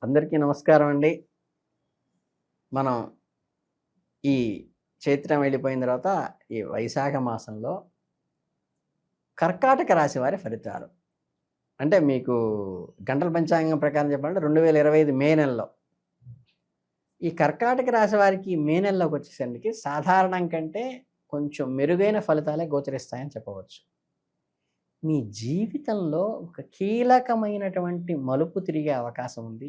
అందరికీ నమస్కారం అండి. మనం ఈ చైత్రం వెళ్ళిపోయిన తర్వాత ఈ వైశాఖ మాసంలో కర్కాటక రాశి వారి ఫలితాలు. అంటే మీకు గంటల పంచాంగం ప్రకారం చెప్పాలంటే 2025 మే నెలలో ఈ కర్కాటక రాశి వారికి మే నెలలోకి వచ్చేసరికి సాధారణం కంటే కొంచెం మెరుగైన ఫలితాలే గోచరిస్తాయని చెప్పవచ్చు. మీ జీవితంలో ఒక కీలకమైనటువంటి మలుపు తిరిగే అవకాశం ఉంది.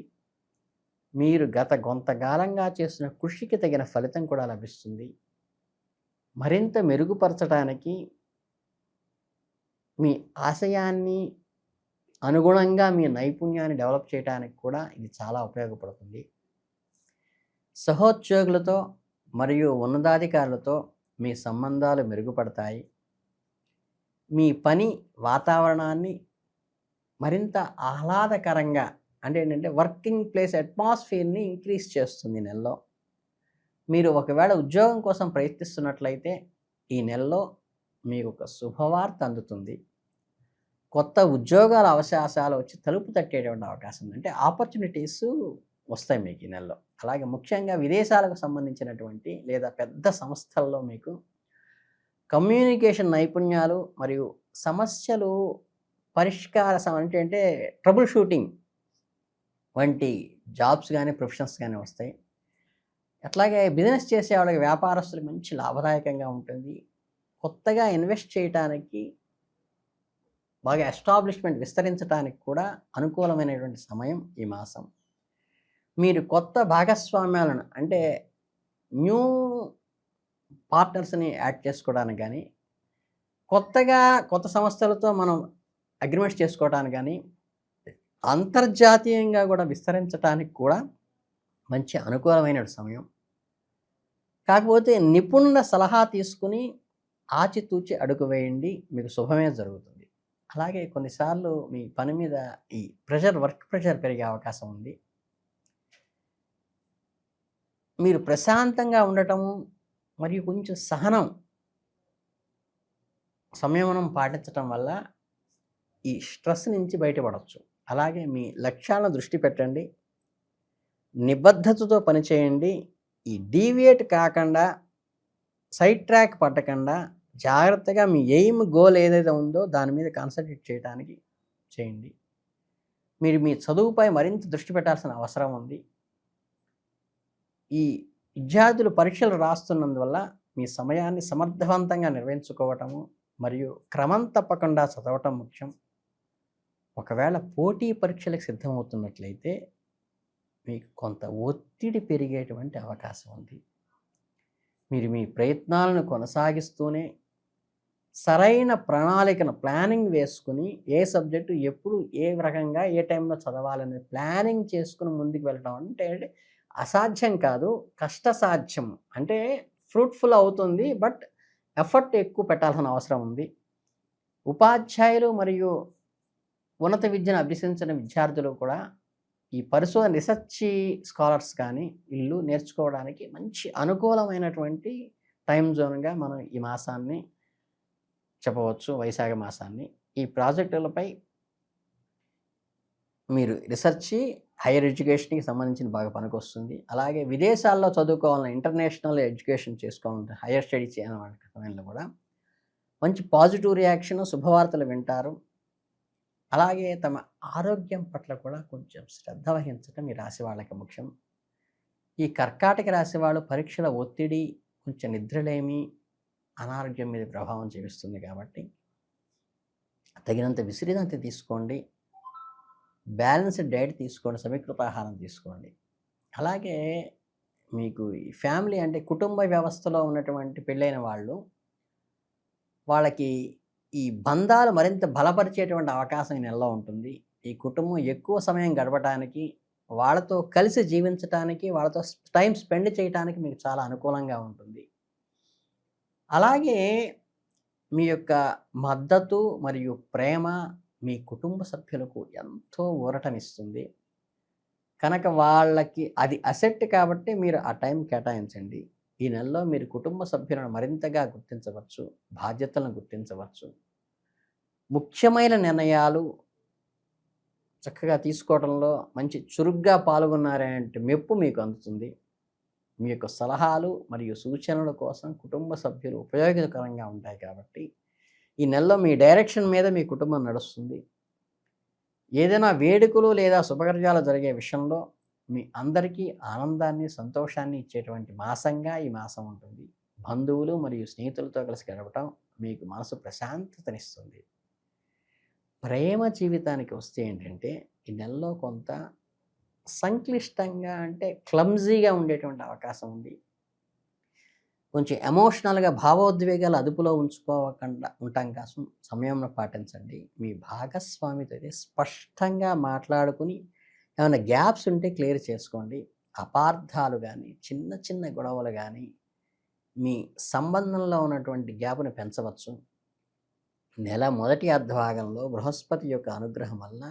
మీరు గత కొంతకాలంగా చేసిన కృషికి తగిన ఫలితం కూడా లభిస్తుంది. మరింత మెరుగుపరచడానికి మీ ఆశయాన్ని అనుగుణంగా మీ నైపుణ్యాన్ని డెవలప్ చేయడానికి కూడా ఇది చాలా ఉపయోగపడుతుంది. సహోద్యోగులతో మరియు ఉన్నతాధికారులతో మీ సంబంధాలు మెరుగుపడతాయి. మీ పని వాతావరణాన్ని మరింత ఆహ్లాదకరంగా అంటే ఏంటంటే వర్కింగ్ ప్లేస్ అట్మాస్ఫియర్ని ఇంక్రీజ్ చేస్తుంది ఈ నెలలో. మీరు ఒకవేళ ఉద్యోగం కోసం ప్రయత్నిస్తున్నట్లయితే ఈ నెలలో మీకు ఒక శుభవార్త అందుతుంది. కొత్త ఉద్యోగాల అవకాశాలు వచ్చి తలుపు తట్టేటువంటి అవకాశం ఉంది. అంటే ఆపర్చునిటీస్ వస్తాయి మీకు ఈ నెలలో. అలాగే ముఖ్యంగా విదేశాలకు సంబంధించినటువంటి లేదా పెద్ద సంస్థల్లో మీకు కమ్యూనికేషన్ నైపుణ్యాలు మరియు సమస్యలు అంటే ట్రబుల్ షూటింగ్ వంటి జాబ్స్ కానీ ప్రొఫెషన్స్ కానీ వస్తాయి. అట్లాగే బిజినెస్ చేసే వాళ్ళకి వ్యాపారస్తులకు మంచి లాభదాయకంగా ఉంటుంది. కొత్తగా ఇన్వెస్ట్ చేయటానికి బాగా ఎస్టాబ్లిష్మెంట్ విస్తరించడానికి కూడా అనుకూలమైనటువంటి సమయం ఈ మాసం. మీరు కొత్త భాగస్వామ్యాలను అంటే న్యూ పార్ట్నర్స్ని యాడ్ చేసుకోవడానికి కానీ కొత్త సంస్థలతో మనం అగ్రిమెంట్స్ చేసుకోవడానికి కానీ అంతర్జాతీయంగా కూడా విస్తరించడానికి కూడా మంచి అనుకూలమైన సమయం. కాకపోతే నిపుణుల సలహా తీసుకుని ఆచితూచి అడుగు వేయండి, మీకు శుభమే జరుగుతుంది. అలాగే కొన్నిసార్లు మీ పని మీద ఈ వర్క్ ప్రెషర్ పెరిగే అవకాశం ఉంది. మీరు ప్రశాంతంగా ఉండటము మరియు కొంచెం సంయమనం పాటించటం వల్ల ఈ స్ట్రెస్ నుంచి బయటపడవచ్చు. అలాగే మీ లక్ష్యాలను దృష్టి పెట్టండి, నిబద్ధతతో పనిచేయండి. ఈ డీవియేట్ కాకుండా సైడ్ ట్రాక్ పట్టకుండా జాగ్రత్తగా మీ ఎయిమ్ గోల్ ఏదైతే ఉందో దాని మీద కాన్సన్ట్రేట్ చేయడానికి చేయండి. మీరు మీ చదువుపై మరింత దృష్టి పెట్టాల్సిన అవసరం ఉంది. ఈ విద్యార్థులు పరీక్షలు రాస్తున్నందువల్ల మీ సమయాన్ని సమర్థవంతంగా నిర్వహించుకోవటము మరియు క్రమం తప్పకుండా చదవటం ముఖ్యం. ఒకవేళ పోటీ పరీక్షలకు సిద్ధమవుతున్నట్లయితే మీకు కొంత ఒత్తిడి పెరిగేటువంటి అవకాశం ఉంది. మీరు మీ ప్రయత్నాలను కొనసాగిస్తూనే సరైన ప్లానింగ్ వేసుకుని ఏ సబ్జెక్టు ఎప్పుడు ఏ రకంగా ఏ టైంలో చదవాలనేది ప్లానింగ్ చేసుకుని ముందుకు వెళ్ళటం అంటే అసాధ్యం కాదు, కష్టసాధ్యం. అంటే ఫ్రూట్ఫుల్ అవుతుంది, బట్ ఎఫర్ట్ ఎక్కువ పెట్టాల్సిన అవసరం ఉంది. ఉపాధ్యాయులు మరియు ఉన్నత విద్యను అభ్యసించిన విద్యార్థులు కూడా ఈ పరిశోధన రీసెర్చ్ స్కాలర్స్ కానీ వీళ్ళు నేర్చుకోవడానికి మంచి అనుకూలమైనటువంటి టైం జోన్గా మనం ఈ మాసాన్ని చెప్పవచ్చు, వైశాఖ మాసాన్ని. ఈ ప్రాజెక్టులపై మీరు రీసెర్చ్ హైయర్ ఎడ్యుకేషన్కి సంబంధించిన బాగా పనికొస్తుంది. అలాగే విదేశాల్లో చదువుకోవాలన్న ఇంటర్నేషనల్ ఎడ్యుకేషన్ చేసుకోవాలంటే హైయర్ స్టడీ చేయాలన్న సమయంలో కూడా మంచి పాజిటివ్ రియాక్షన్, శుభవార్తలు వింటారు. అలాగే తమ ఆరోగ్యం పట్ల కూడా కొంచెం శ్రద్ధ వహించడం ఈ రాశి వాళ్ళకి ముఖ్యం. ఈ కర్కాటక రాశి వాళ్ళు పరీక్షల ఒత్తిడి, కొంచెం నిద్రలేమి, అనారోగ్యం మీద ప్రభావం చూపిస్తుంది కాబట్టి తగినంత విశ్రాంతి తీసుకోండి, బ్యాలెన్స్డ్ డైట్ తీసుకోండి, సమీకృత ఆహారం తీసుకోండి. అలాగే మీకు ఈ ఫ్యామిలీ అంటే కుటుంబ వ్యవస్థలో ఉన్నటువంటి పెళ్ళైన వాళ్ళకి ఈ బంధాలు మరింత బలపరిచేటువంటి అవకాశం ఈ నెలలో ఉంటుంది. ఈ కుటుంబం ఎక్కువ సమయం గడపడానికి, వాళ్ళతో కలిసి జీవించటానికి, వాళ్ళతో టైం స్పెండ్ చేయడానికి మీకు చాలా అనుకూలంగా ఉంటుంది. అలాగే మీ యొక్క మద్దతు మరియు ప్రేమ మీ కుటుంబ సభ్యులకు ఎంతో ఊరటనిస్తుంది కనుక వాళ్ళకి అది అసెట్ కాబట్టి మీరు ఆ టైం కేటాయించండి. ఈ నెలలో మీరు కుటుంబ సభ్యులను మరింతగా గుర్తించవచ్చు, బాధ్యతలను గుర్తించవచ్చు. ముఖ్యమైన నిర్ణయాలు చక్కగా తీసుకోవడంలో మంచి చురుగ్గా పాల్గొన్నారనే మెప్పు మీకు అందుతుంది. మీ యొక్క సలహాలు మరియు సూచనల కోసం కుటుంబ సభ్యులు ఉపయోగకరంగా ఉంటాయి కాబట్టి ఈ నెలలో మీ డైరెక్షన్ మీద మీ కుటుంబం నడుస్తుంది. ఏదైనా వేడుకలు లేదా శుభకార్యాలు జరిగే విషయంలో మీ అందరికీ ఆనందాన్ని, సంతోషాన్ని ఇచ్చేటువంటి మాసంగా ఈ మాసం ఉంటుంది. బంధువులు మరియు స్నేహితులతో కలిసి గడపటం మీకు మనసు ప్రశాంతతనిస్తుంది. ప్రేమ జీవితానికి వస్తే ఏంటంటే ఈ నెలలో కొంత సంక్లిష్టంగా అంటే క్లమ్జీగా ఉండేటువంటి అవకాశం ఉంది. కొంచెం ఎమోషనల్గా భావోద్వేగాలు అదుపులో ఉంచుకోకుండా ఉండటం కోసం సమయంలో పాటించండి. మీ భాగస్వామితో అయితే స్పష్టంగా మాట్లాడుకుని ఏమైనా గ్యాప్స్ ఉంటే క్లియర్ చేసుకోండి. అపార్థాలు కానీ చిన్న చిన్న గొడవలు కానీ మీ సంబంధంలో ఉన్నటువంటి గ్యాప్ని పెంచవచ్చు. నెల మొదటి అర్ధభాగంలో బృహస్పతి యొక్క అనుగ్రహం వల్ల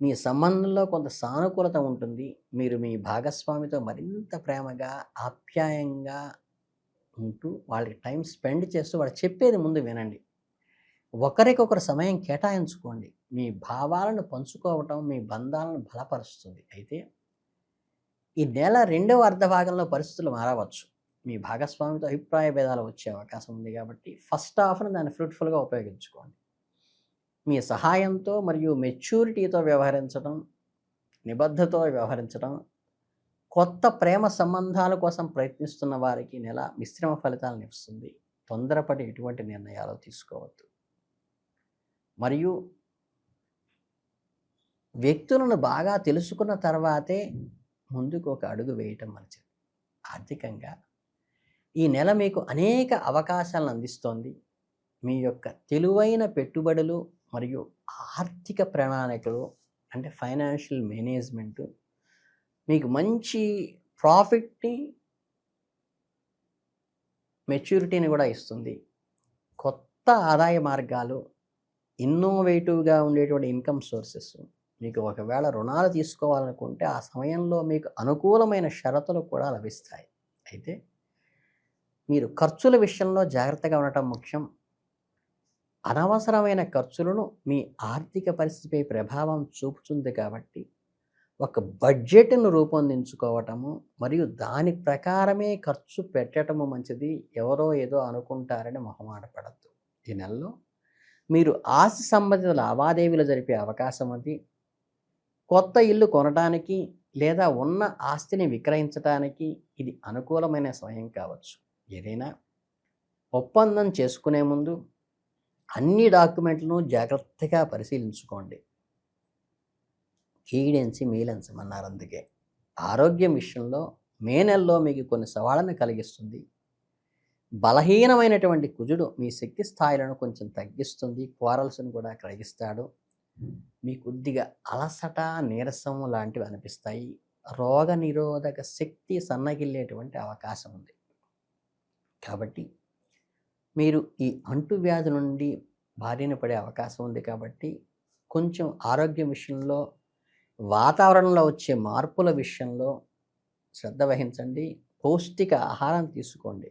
మీ సంబంధంలో కొంత సానుకూలత ఉంటుంది. మీరు మీ భాగస్వామితో మరింత ప్రేమగా, ఆప్యాయంగా ఉంటూ వాళ్ళకి టైం స్పెండ్ చేస్తూ వాళ్ళు చెప్పేది ముందు వినండి. ఒకరికొకరు సమయం కేటాయించుకోండి. మీ భావాలను పంచుకోవటం మీ బంధాలను బలపరుస్తుంది. అయితే ఈ నెల రెండవ అర్ధభాగంలో పరిస్థితులు మారవచ్చు. మీ భాగస్వామితో అభిప్రాయ భేదాలు వచ్చే అవకాశం ఉంది కాబట్టి ఫస్ట్ హాఫ్ను దాన్ని ఫ్రూట్ఫుల్గా ఉపయోగించుకోండి. మీ సహాయంతో మరియు మెచ్యూరిటీతో వ్యవహరించడం, నిబద్ధతతో వ్యవహరించడం, కొత్త ప్రేమ సంబంధాల కోసం ప్రయత్నిస్తున్న వారికి నెల మిశ్రమ ఫలితాలను ఇస్తుంది. తొందరపడి ఎటువంటి నిర్ణయాలు తీసుకోవద్దు. మరియు వ్యక్తులను బాగా తెలుసుకున్న తర్వాతే ముందుకు ఒక అడుగు వేయటం మంచిది. ఆర్థికంగా ఈ నెల మీకు అనేక అవకాశాలను అందిస్తోంది. మీ యొక్క తెలివైన పెట్టుబడులు మరియు ఆర్థిక ప్రణాళికలు అంటే ఫైనాన్షియల్ మేనేజ్మెంటు మీకు మంచి ప్రాఫిట్ని, మెచ్యూరిటీని కూడా ఇస్తుంది. కొత్త ఆదాయ మార్గాలు, ఇన్నోవేటివ్గా ఉండేటువంటి ఇన్కమ్ సోర్సెస్, మీకు ఒకవేళ రుణాలు తీసుకోవాలనుకుంటే ఆ సమయంలో మీకు అనుకూలమైన షరతులు కూడా లభిస్తాయి. అయితే మీరు ఖర్చుల విషయంలో జాగ్రత్తగా ఉండటం ముఖ్యం. అనవసరమైన ఖర్చులను మీ ఆర్థిక పరిస్థితిపై ప్రభావం చూపుతుంది కాబట్టి ఒక బడ్జెట్ను రూపొందించుకోవటము మరియు దాని ప్రకారమే ఖర్చు పెట్టడము మంచిది. ఎవరో ఏదో అనుకుంటారని మొహమాట పడద్దు. ఈ నెలలో మీరు ఆస్తి సంబంధిత లావాదేవీలు జరిపే అవకాశం ఉంది. కొత్త ఇల్లు కొనడానికి లేదా ఉన్న ఆస్తిని విక్రయించడానికి ఇది అనుకూలమైన సమయం కావచ్చు. ఏదైనా ఒప్పందం చేసుకునే ముందు అన్ని డాక్యుమెంట్లను జాగ్రత్తగా పరిశీలించుకోండి. కీడెంచి మీలెంచమన్నారు. అందుకే ఆరోగ్యం విషయంలో మే నెలలో మీకు కొన్ని సవాళ్ళను కలిగిస్తుంది. బలహీనమైనటువంటి కుజుడు మీ శక్తి స్థాయిలను కొంచెం తగ్గిస్తుంది. క్వారల్స్ను కూడా కలిగిస్తాడు. మీ కొద్దిగా అలసట, నీరసం లాంటివి అనిపిస్తాయి. రోగ నిరోధక శక్తి సన్నగిల్లేటువంటి అవకాశం ఉంది. కాబట్టి మీరు ఈ అంటువ్యాధి నుండి బారిన పడే అవకాశం ఉంది. కాబట్టి కొంచెం ఆరోగ్యం విషయంలో, వాతావరణంలో వచ్చే మార్పుల విషయంలో శ్రద్ధ వహించండి. పౌష్టిక ఆహారం తీసుకోండి.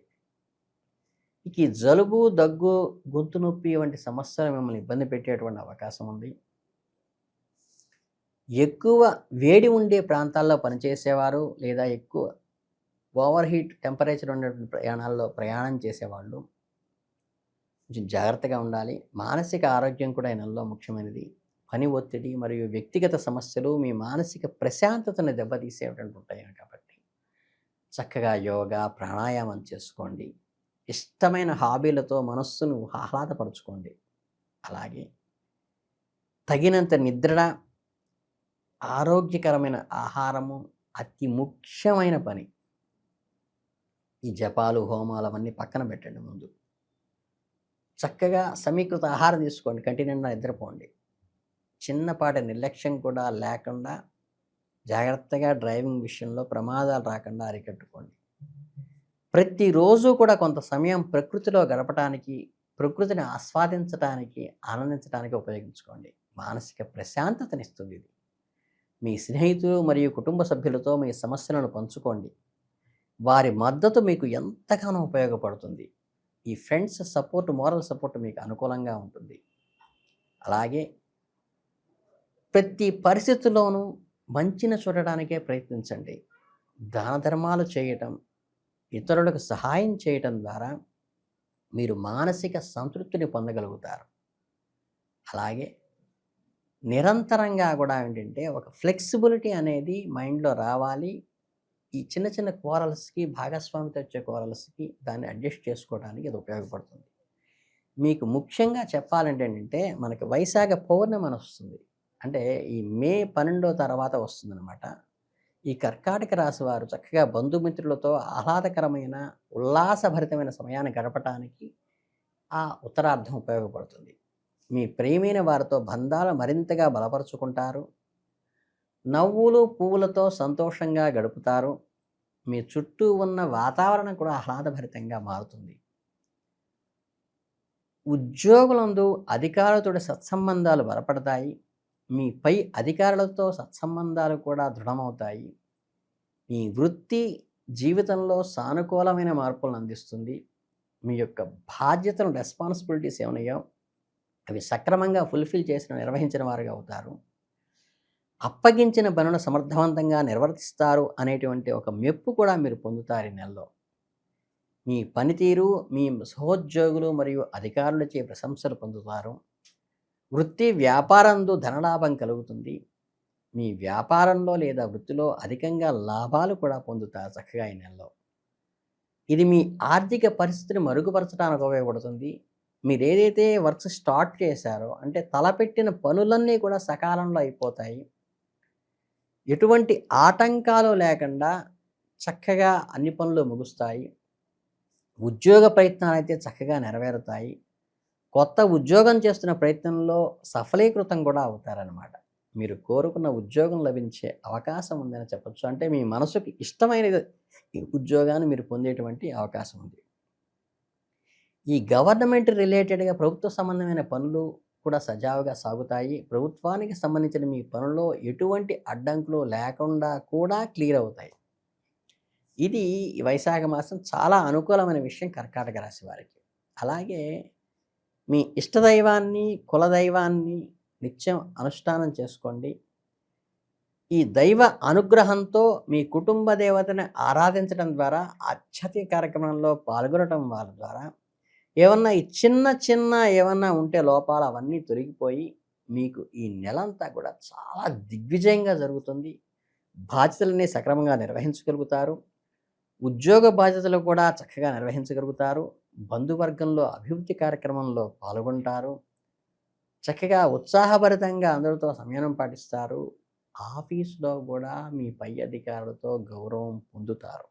ఇక ఈ జలుబు, దగ్గు, గొంతు నొప్పి వంటి సమస్యలు మిమ్మల్ని ఇబ్బంది పెట్టేటువంటి అవకాశం ఉంది. ఎక్కువ వేడి ఉండే ప్రాంతాల్లో పనిచేసేవారు లేదా ఎక్కువ ఓవర్ హీట్ టెంపరేచర్ ఉన్నటువంటి ప్రయాణం చేసేవాళ్ళు కొంచెం జాగ్రత్తగా ఉండాలి. మానసిక ఆరోగ్యం కూడా ఈ నెలలో ముఖ్యమైనది. పని ఒత్తిడి మరియు వ్యక్తిగత సమస్యలు మీ మానసిక ప్రశాంతతను దెబ్బతీసేటువంటి ఉంటాయి కాబట్టి చక్కగా యోగా, ప్రాణాయామం చేసుకోండి. ఇష్టమైన హాబీలతో మనస్సును ఆహ్లాదపరుచుకోండి. అలాగే తగినంత నిద్ర, ఆరోగ్యకరమైన ఆహారము అతి ముఖ్యమైన పని. ఈ జపాలు, హోమాలు అవన్నీ పక్కన పెట్టండి. ముందు చక్కగా సమీకృత ఆహారం తీసుకోండి. కంటి నిండా నిద్రపోండి. చిన్నపాటి నిర్లక్ష్యం కూడా లేకుండా జాగ్రత్తగా డ్రైవింగ్ విషయంలో ప్రమాదాలు రాకుండా అరికట్టుకోండి. ప్రతిరోజు కూడా కొంత సమయం ప్రకృతిలో గడపటానికి, ప్రకృతిని ఆస్వాదించడానికి, ఆనందించడానికి ఉపయోగించుకోండి. మానసిక ప్రశాంతతనిస్తుంది ఇది. మీ స్నేహితులు మరియు కుటుంబ సభ్యులతో మీ సమస్యలను పంచుకోండి. వారి మద్దతు మీకు ఎంతగానో ఉపయోగపడుతుంది. ఈ ఫ్రెండ్స్ సపోర్ట్, మోరల్ సపోర్ట్ మీకు అనుకూలంగా ఉంటుంది. అలాగే ప్రతి పరిస్థితిలోనూ మంచిని చూడడానికే ప్రయత్నించండి. దాన ధర్మాలు చేయటం, ఇతరులకు సహాయం చేయటం ద్వారా మీరు మానసిక సంతృప్తిని పొందగలుగుతారు. అలాగే నిరంతరంగా కూడా ఏంటంటే ఒక ఫ్లెక్సిబిలిటీ అనేది మైండ్‌లో రావాలి. ఈ చిన్న చిన్న క్వారల్స్‌కి భాగస్వామితో వచ్చే క్వారల్స్‌కి దాన్ని అడ్జస్ట్ చేసుకోవడానికి ఇది ఉపయోగపడుతుంది. మీకు ముఖ్యంగా చెప్పాలంటే ఏంటంటే మనకి వైశాఖ పౌర్ణమి అని వస్తుంది. అంటే ఈ మే 12 తర్వాత వస్తుందనమాట. ఈ కర్కాటక రాశి వారు చక్కగా బంధుమిత్రులతో ఆహ్లాదకరమైన, ఉల్లాసభరితమైన సమయాన్ని గడపటానికి ఆ ఉత్తరార్ధం ఉపయోగపడుతుంది. మీ ప్రియమైన వారితో బంధాలు మరింతగా బలపరుచుకుంటారు. నవ్వులు, పువ్వులతో సంతోషంగా గడుపుతారు. మీ చుట్టూ ఉన్న వాతావరణం కూడా ఆహ్లాదభరితంగా మారుతుంది. ఉద్యోగులందు అధికారులతోటి సత్సంబంధాలు బలపడతాయి. మీ పై అధికారులతో సత్సంబంధాలు కూడా దృఢమవుతాయి. మీ వృత్తి జీవితంలో సానుకూలమైన మార్పులను అందిస్తుంది. మీ యొక్క బాధ్యతలు, రెస్పాన్సిబిలిటీస్ ఏమన్నాయో అవి సక్రమంగా నిర్వహించిన వారుగా అవుతారు. అప్పగించిన పనులను సమర్థవంతంగా నిర్వర్తిస్తారు అనేటువంటి ఒక మెప్పు కూడా మీరు పొందుతారు ఈ నెలలో. మీ పనితీరు మీ సహోద్యోగులు మరియు అధికారులచే ప్రశంసలు పొందుతారు. వృత్తి వ్యాపారంలో ధనలాభం కలుగుతుంది. మీ వ్యాపారంలో లేదా వృత్తిలో అధికంగా లాభాలు కూడా పొందుతారు చక్కగా ఈ నెలలో. ఇది మీ ఆర్థిక పరిస్థితిని మరుగుపరచడానికి ఉపయోగపడుతుంది. మీరు ఏదైతే వర్క్స్ స్టార్ట్ చేశారో అంటే తలపెట్టిన పనులన్నీ కూడా సకాలంలో అయిపోతాయి. ఎటువంటి ఆటంకాలు లేకుండా చక్కగా అన్ని పనులు ముగుస్తాయి. ఉద్యోగ ప్రయత్నాలు అయితే చక్కగా నెరవేరుతాయి. కొత్త ఉద్యోగం చేస్తున్న ప్రయత్నంలో సఫలీకృతం కూడా అవుతారనమాట. మీరు కోరుకున్న ఉద్యోగం లభించే అవకాశం ఉందని చెప్పొచ్చు. అంటే మీ మనసుకి ఇష్టమైనది ఈ ఉద్యోగాన్ని మీరు పొందేటువంటి అవకాశం ఉంది. ఈ గవర్నమెంట్ రిలేటెడ్గా ప్రభుత్వ సంబంధమైన పనులు కూడా సజావుగా సాగుతాయి. ప్రభుత్వానికి సంబంధించిన మీ పనుల్లో ఎటువంటి అడ్డంకులు లేకుండా కూడా క్లియర్ అవుతాయి. ఇది వైశాఖ మాసం చాలా అనుకూలమైన విషయం కర్కాటక రాశి వారికి. అలాగే మీ ఇష్టదైవాన్ని, కులదైవాన్ని నిత్యం అనుష్ఠానం చేసుకోండి. ఈ దైవ అనుగ్రహంతో మీ కుటుంబ దేవతని ఆరాధించడం ద్వారా, ఆధ్యాత్మిక కార్యక్రమంలో పాల్గొనడం వారి ద్వారా ఏమన్నా ఈ చిన్న చిన్న ఏమన్నా ఉంటే లోపాలు అవన్నీ తొలగిపోయి మీకు ఈ నెలంతా కూడా చాలా దిగ్విజయంగా జరుగుతుంది. బాధ్యతలన్నీ సక్రమంగా నిర్వహించగలుగుతారు. ఉద్యోగ బాధ్యతలు కూడా చక్కగా నిర్వహించగలుగుతారు. బంధువర్గంలో అభివృద్ధి కార్యక్రమంలో పాల్గొంటారు. చక్కగా ఉత్సాహభరితంగా అందరితో సంయమనం పాటిస్తారు. ఆఫీసులో కూడా మీ పై అధికారులతో గౌరవం పొందుతారు.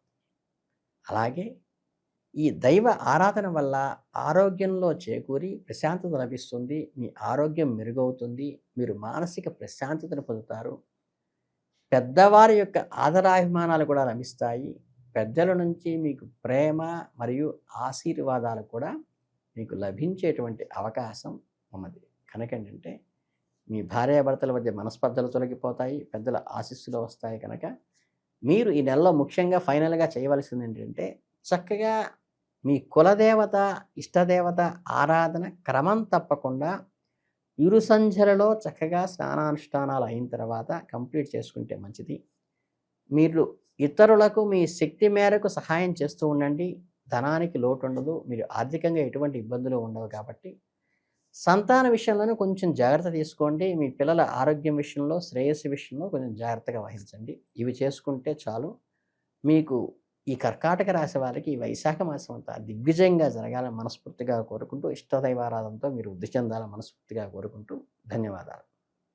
అలాగే ఈ దైవ ఆరాధన వల్ల ఆరోగ్యంలో చేకూరి ప్రశాంతత లభిస్తుంది. మీ ఆరోగ్యం మెరుగవుతుంది. మీరు మానసిక ప్రశాంతతను పొందుతారు. పెద్దవారి యొక్క ఆదరాభిమానాలు కూడా లభిస్తాయి. పెద్దల నుంచి మీకు ప్రేమ మరియు ఆశీర్వాదాలు కూడా మీకు లభించేటువంటి అవకాశం ఉన్నది. కనుక ఏంటంటే మీ భార్యాభర్తల మధ్య మనస్పర్ధలు తొలగిపోతాయి. పెద్దల ఆశీస్సులు వస్తాయి. కనుక మీరు ఈ నెలలో ముఖ్యంగా ఫైనల్గా చేయవలసింది ఏంటంటే చక్కగా మీ కులదేవత, ఇష్టదేవత ఆరాధన క్రమం తప్పకుండా ఇరు సంధ్యలలో చక్కగా స్నానానుష్ఠానాలు అయిన తర్వాత కంప్లీట్ చేసుకుంటే మంచిది. మీరు ఇతరులకు మీ శక్తి మేరకు సహాయం చేస్తూ ఉండండి. ధనానికి లోటు ఉండదు. మీరు ఆర్థికంగా ఎటువంటి ఇబ్బందులు ఉండవు. కాబట్టి సంతాన విషయంలోనూ కొంచెం జాగ్రత్త తీసుకోండి. మీ పిల్లల ఆరోగ్యం విషయంలో, శ్రేయస్సు విషయంలో కొంచెం జాగ్రత్తగా వహించండి. ఇవి చేసుకుంటే చాలు. మీకు ఈ కర్కాటక రాశి వారికి ఈ వైశాఖ మాసం అంతా దిగ్విజయంగా జరగాలని మనస్ఫూర్తిగా కోరుకుంటూ, ఇష్టదైవారాధనతో మీరు వృద్ధి చెందాలని మనస్ఫూర్తిగా కోరుకుంటూ ధన్యవాదాలు.